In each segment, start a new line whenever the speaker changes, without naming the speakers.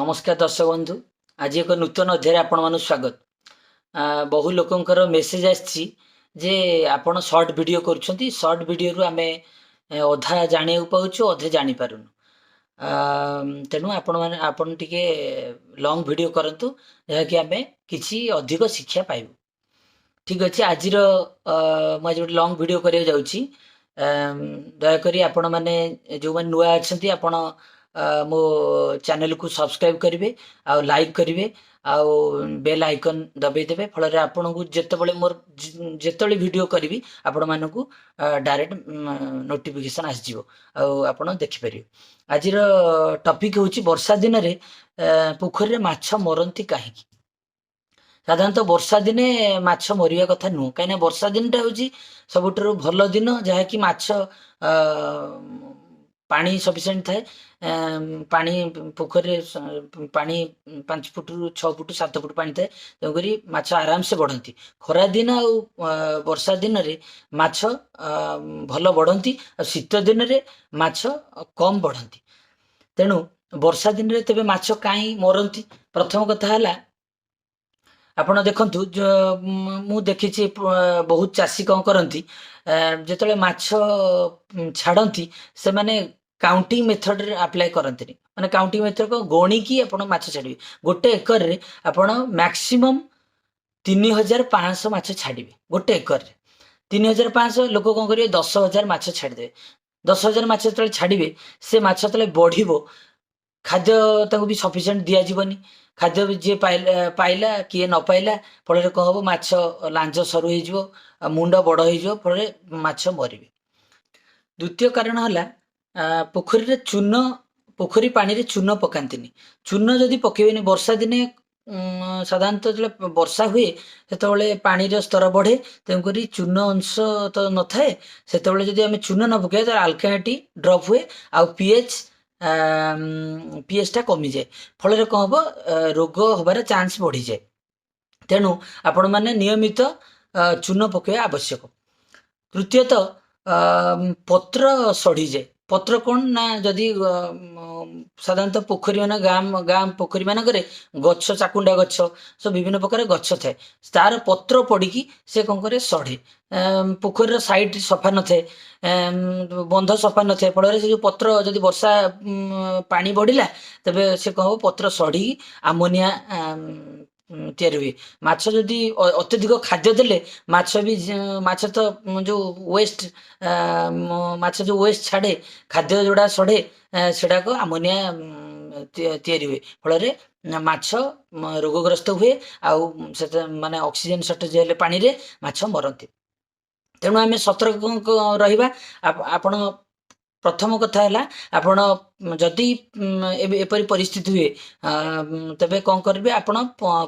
नमस्कार दर्शक बंधु। आज एक नूतन अध्याय आपण मानु स्वागत। बहु लोकंकर मेसेज आछि जे आपण शॉर्ट वीडियो करूछंती, शॉर्ट वीडियो रु आमे अधा जानिया पाउछु, अधे जानि पारुनु। तेणु आपण टिके लॉन्ग वीडियो करंतु जहा कि आमे किछि अधिक शिक्षा पाइबु। ठीक अछि, आज मैं जो लॉन्ग वीडियो करिया जाउछि, दया करी आपण माने जो माने नुआ अछंती आपण मो चैनल को सब्सक्राइब करेंगे, आउ लाइक करेंगे, आउ बेल आइकन दबाई देवे। फल आपन को जितेबाला मोर जिते वीडियो करी आपण मानक डायरेक्ट नोटिफिकेशन आसो आपड़ देखिपर। आज टॉपिक हूँ वर्षा दिन में पोखरी में माछ मरती कहीं। साधारणतः वर्षा दिने माछ मरिया कथा नुह, कहीं वर्षा दिन टा हूँ सबुठ भल दिन जहाँकि माछ पानी सफिसीयंट थाए। पानी पोखरी पानी 5 फुट रु 6 फुट 7 फुट पानी थाए, तेणुक माछ आराम से बढ़ती। खरा दिन आ वर्षा दिन में माछ भल बढ़ती, शीत दिन में माछ कम बढ़ती। तेणु वर्षा दिन में तेबे माछ कहीं मरती। प्रथम कथा है आपण देखंतु, मु देखिछि बहुत चाषी कौन करती जिते माछ छाड़ती से माने काउंटिंग मेथड रे अप्लाई करते। माने काउंटिंग मेथड को गणी की आपण माछ छाड़िबे। गोटे एकर रे आपण मैक्सिमम 3500 माछ छाड़िबे। गोटे एकर रे 3500 लोक कौन करिवे, 10,000 माछ छाड़िदेवे। 10,000 माछ जतले छाड़िबे, से माछ जतले बढ़िबो, खाद्य भी सफिसीयंट दिया जीवनी। खाद्य भी जी पाइला किए न पाइला, फल कौन हम माछ लांज सरू हो, मुंड बड़ हो, फल माछ मरबे। द्वितीय कारण है पोखरी रे चून, पोखरी पानी रे चून पकांतिनी। चून जदि पकेबेनी वर्षा दिने, साधारणतः जो वर्षा हुए से पानी स्तर बढ़े, तेणुक चून अंश तो न थाए। से जब चून न पकाए तो आल्कालिनिटी ड्रप हुए, आ पीएच टा कमी जाए। फल कौन हम रोग हबार चांस बढ़ी जाए। तेणु आपण मैंने नियमित चून पकाइबा आवश्यक। तृतीयतः पत्र सड़ी जाए। पत्र कौन ना, जदि साधारणतः पोखरी मान गाँ पोखरी मानक गछ, चाकुंडा गछ, सब विभिन्न प्रकार गछ थाए, तार पत्र पड़ी से कौन करे सड़े। पोखरी साइड सफा न थे, बंध सफा न थे, फल से जो पत्र जदि वर्षा पानी बढ़िला तेबे से कौन हम पत्र सड़ी आमोनिया तैयारी हुए। माछ जदि अत्यधिक खाद्य देले माछ भी, माछ तो जो वेस्ट माछ जो वेस्ट छाड़े, खाद्य जोड़ा सड़े, सेटा को आमोनिया तैयारी हुए। फल माछ रोगग्रस्त हुए, आउ माने ऑक्सीजन शॉर्टेज हेले पानी रे माछ मरती। तेणु आम सतर्क रहिबा। आपण प्रथम कथा है आपण जदि एपरी परिस्थिति हुए तबे कौन करेंगे, आपण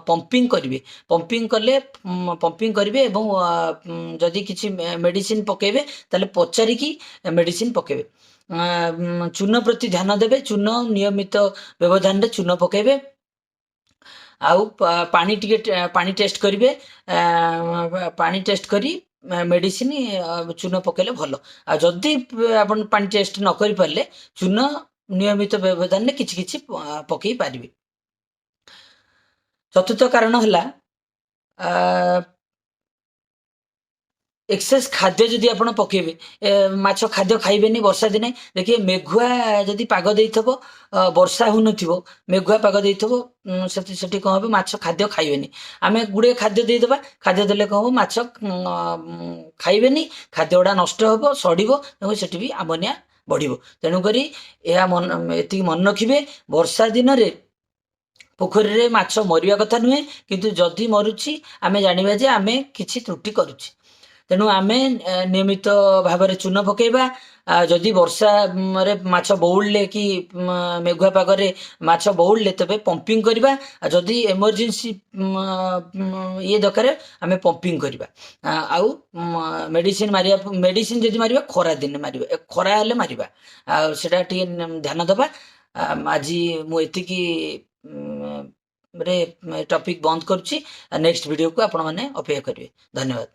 पंपिंग करेंगे। पंपिंग कले पंपिंग करेंगे एवं जदि किसी मेडिसिन पकेबे ताले पचारिकी मेडिसिन पकेबे। चून प्रति ध्यान देवे। चून नियमित व्यवधान रे चून पकेबे। आउ पानी टेस्ट करेंगे। पानी टेस्ट करी मेडिसिन चून पकेले भल। आ जदि आपण पानी टेस्ट न करि पारले चून नियमित व्यवधान में किछि किछि पकई पारिबे। चतुर्थ कारण है एक्सेस खाद्य जदि आपण पकेबे, माछ खाद्य खाइबेनी। वर्षा दिने देखिए मेघुआ जदि पाग देइथबो, वर्षा हो नथिबो, मेघुआ पाग देइथबो, सेठी कौन हम माछ खाद्य खाइबेनी। आमे गुड़े खाद्य देदेबा, खाद्य देले कौन हम माछ खाइबेनी, खाद्य गुड़ा नष्ट हबो, सड़िबो, सेठी भी आमोनिया बढ़िबो। तेणुक एति मन रखिबे, वर्षा दिन रे पोखरी रे माछ मरिया कथा नुहे, किंतु जदि मरुची आमे जानिबा जे आमे किछि त्रुटि करूची। तेणु आमे नियमित भाव में चून पकेबा। जदि वर्षा रे माछ बौड़ले कि मेघुआ पागरे माछ बौड़ले तेबे पंपिंग करबा। जदि इमरजेंसी ये दरकार आमे पंपिंग करबा। आउ मेडिसिन मारिया, मेडिसिन जदि मारिबा खरा दिन मारिबा, खरा हेले मारिबा। सेटा टी ध्यान दबा। आज मु एतिकी रे टॉपिक बंद करूची। नेक्स्ट वीडियो को आपण माने अपेक्षा करिवे। धन्यवाद।